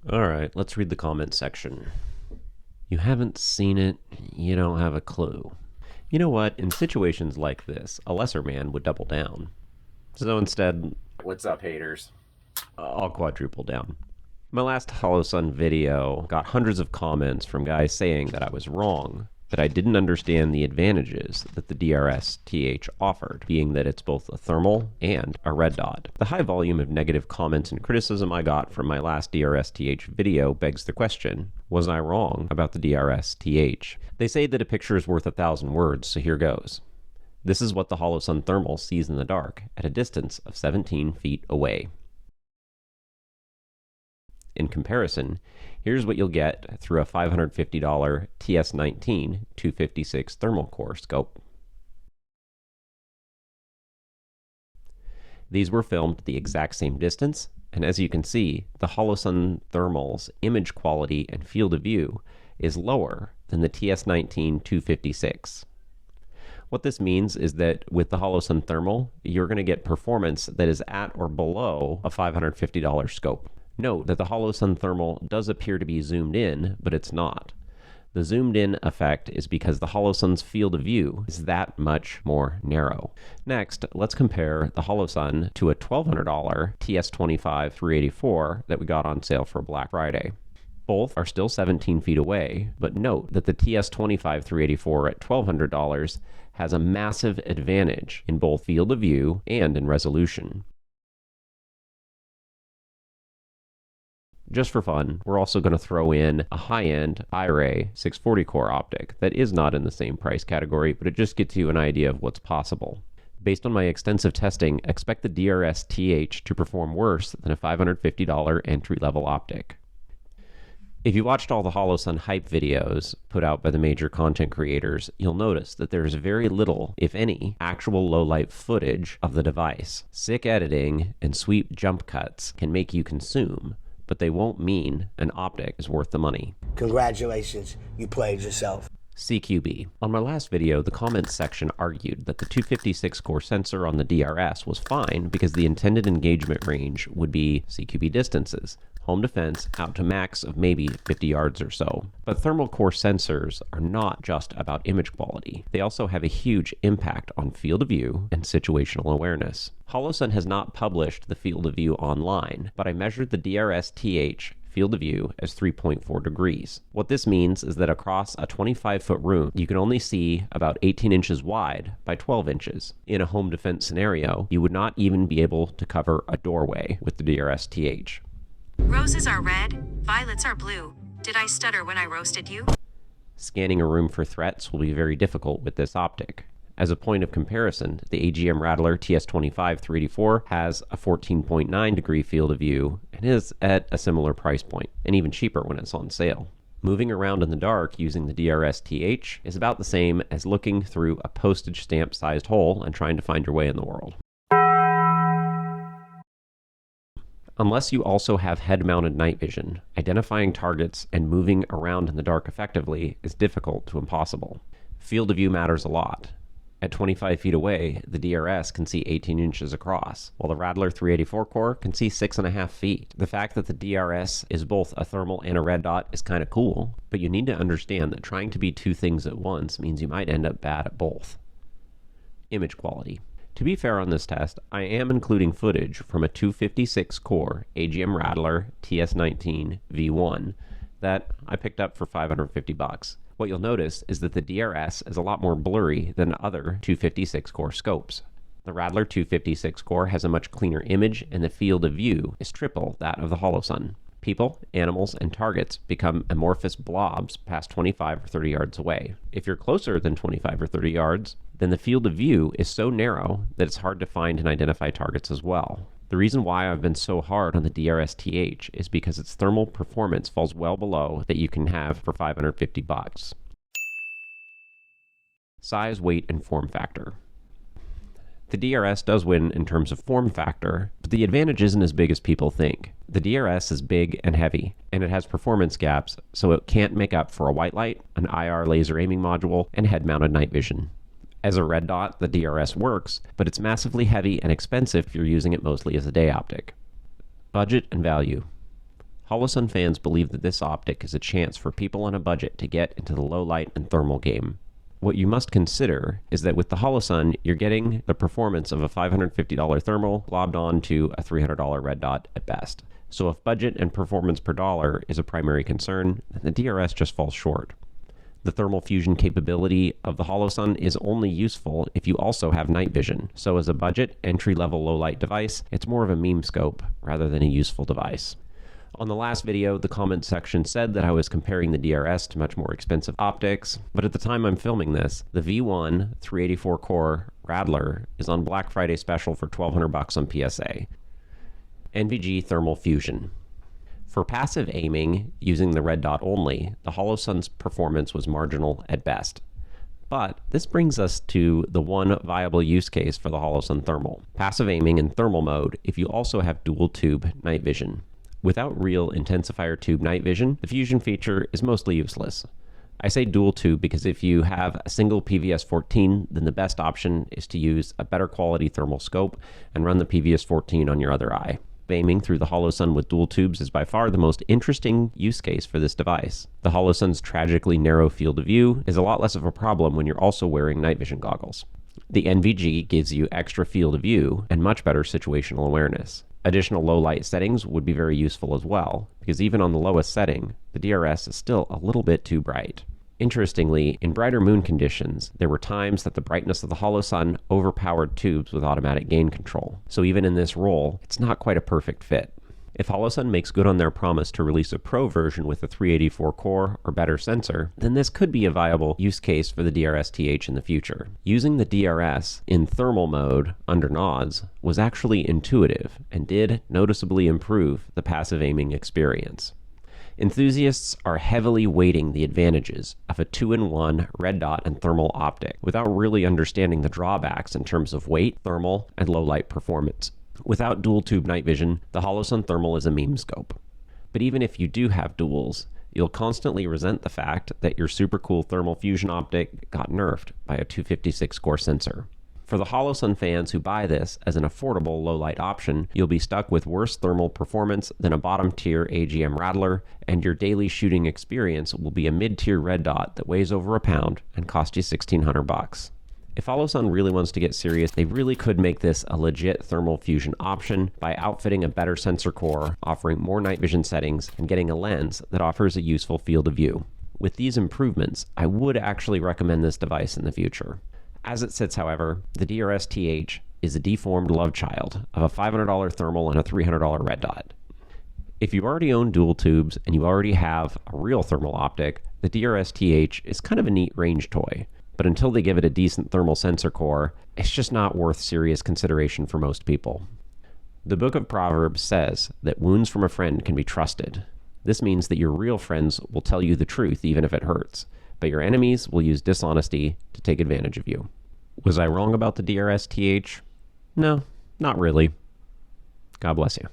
Alright, let's read the comments section. You haven't seen it, you don't have a clue. You know what? In situations like this, a lesser man would double down. So instead, What's up, haters? I'll quadruple down. My last Holosun video got hundreds of comments from guys saying that I was wrong, that I didn't understand the advantages that the DRS-TH offered, being that it's both a thermal and a red dot. The high volume of negative comments and criticism I got from my last DRS-TH video begs the question, was I wrong about the DRS-TH? They say that a picture is worth 1,000 words, so here goes. This is what the Holosun thermal sees in the dark at a distance of 17 feet away. In comparison, here's what you'll get through a $550 TS19 256 thermal core scope. These were filmed at the exact same distance, and as you can see, the Holosun thermal's image quality and field of view is lower than the TS19 256. What this means is that with the Holosun thermal, you're going to get performance that is at or below a $550 scope. Note that the Holosun thermal does appear to be zoomed in, but it's not. The zoomed in effect is because the Holosun's field of view is that much more narrow. Next, let's compare the Holosun to a $1,200 TS25 384 that we got on sale for Black Friday. Both are still 17 feet away, but note that the TS25 384 at $1,200 has a massive advantage in both field of view and in resolution. Just for fun, we're also going to throw in a high-end iRay 640 core optic that is not in the same price category, but it just gets you an idea of what's possible. Based on my extensive testing, expect the DRS-TH to perform worse than a $550 entry-level optic. If you watched all the Holosun hype videos put out by the major content creators, you'll notice that there is very little, if any, actual low-light footage of the device. Sick editing and sweet jump cuts can make you consume, but they won't mean an optic is worth the money. Congratulations, you played yourself. CQB. On my last video, the comments section argued that the 256 core sensor on the DRS was fine because the intended engagement range would be CQB distances, home defense out to max of maybe 50 yards or so. But thermal core sensors are not just about image quality. They also have a huge impact on field of view and situational awareness. Holosun has not published the field of view online, but I measured the DRS-TH field of view as 3.4 degrees. What this means is that across a 25-foot room, you can only see about 18 inches wide by 12 inches. In a home defense scenario, you would not even be able to cover a doorway with the DRS-TH. Roses are red, violets are blue. Did I stutter when I roasted you? Scanning a room for threats will be very difficult with this optic. As a point of comparison, the AGM Rattler TS25 384 has a 14.9 degree field of view and is at a similar price point, and even cheaper when it's on sale. Moving around in the dark using the DRS-TH is about the same as looking through a postage stamp sized hole and trying to find your way in the world. Unless you also have head-mounted night vision, identifying targets and moving around in the dark effectively is difficult to impossible. Field of view matters a lot. At 25 feet away, the DRS can see 18 inches across, while the Rattler 384 core can see 6.5 feet. The fact that the DRS is both a thermal and a red dot is kind of cool, but you need to understand that trying to be two things at once means you might end up bad at both. Image quality. To be fair on this test, I am including footage from a 256 core AGM Rattler TS19 V1 that I picked up for $550. What you'll notice is that the DRS is a lot more blurry than other 256 core scopes. The Rattler 256 core has a much cleaner image, and the field of view is triple that of the Holosun. People, animals, and targets become amorphous blobs past 25 or 30 yards away. If you're closer than 25 or 30 yards, then the field of view is so narrow that it's hard to find and identify targets as well. The reason why I've been so hard on the DRS-TH is because its thermal performance falls well below that you can have for $550. Size, weight, and form factor. The DRS does win in terms of form factor, but the advantage isn't as big as people think. The DRS is big and heavy, and it has performance gaps, so it can't make up for a white light, an IR laser aiming module, and head-mounted night vision. As a red dot, the DRS works, but it's massively heavy and expensive if you're using it mostly as a day optic. Budget and value. Holosun fans believe that this optic is a chance for people on a budget to get into the low light and thermal game. What you must consider is that with the Holosun, you're getting the performance of a $550 thermal globbed onto a $300 red dot at best. So if budget and performance per dollar is a primary concern, then the DRS just falls short. The thermal fusion capability of the Holosun is only useful if you also have night vision. So as a budget, entry-level low-light device, it's more of a meme scope rather than a useful device. On the last video, the comments section said that I was comparing the DRS to much more expensive optics, but at the time I'm filming this, the V1 384 core Radler is on Black Friday special for $1,200 on PSA. NVG Thermal Fusion. For passive aiming, using the red dot only, the Holosun's performance was marginal at best. But this brings us to the one viable use case for the Holosun Thermal. Passive aiming in thermal mode if you also have dual tube night vision. Without real intensifier tube night vision, the fusion feature is mostly useless. I say dual tube because if you have a single PVS-14, then the best option is to use a better quality thermal scope and run the PVS-14 on your other eye. Aiming through the Holosun with dual tubes is by far the most interesting use case for this device. The Holosun's tragically narrow field of view is a lot less of a problem when you're also wearing night vision goggles. The NVG gives you extra field of view and much better situational awareness. Additional low light settings would be very useful as well, because even on the lowest setting, the DRS is still a little bit too bright. Interestingly, in brighter moon conditions, there were times that the brightness of the Holosun overpowered tubes with automatic gain control. So even in this role, it's not quite a perfect fit. If Holosun makes good on their promise to release a pro version with a 384 core or better sensor, then this could be a viable use case for the DRS-TH in the future. Using the DRS in thermal mode under NODs was actually intuitive and did noticeably improve the passive aiming experience. Enthusiasts are heavily weighting the advantages of a 2-in-1 red dot and thermal optic without really understanding the drawbacks in terms of weight, thermal, and low light performance. Without dual tube night vision, the Holosun Thermal is a meme scope. But even if you do have duals, you'll constantly resent the fact that your super cool thermal fusion optic got nerfed by a 256 core sensor. For the Holosun fans who buy this as an affordable low-light option, you'll be stuck with worse thermal performance than a bottom-tier AGM Rattler, and your daily shooting experience will be a mid-tier red dot that weighs over a pound and costs you $1,600. If Holosun really wants to get serious, they really could make this a legit thermal fusion option by outfitting a better sensor core, offering more night vision settings, and getting a lens that offers a useful field of view. With these improvements, I would actually recommend this device in the future. As it sits, however, the DRS-TH is a deformed love child of a $500 thermal and a $300 red dot. If you already own dual tubes and you already have a real thermal optic, the DRS-TH is kind of a neat range toy. But until they give it a decent thermal sensor core, it's just not worth serious consideration for most people. The Book of Proverbs says that wounds from a friend can be trusted. This means that your real friends will tell you the truth even if it hurts, but your enemies will use dishonesty to take advantage of you. Was I wrong about the DRS-TH? No, not really. God bless you.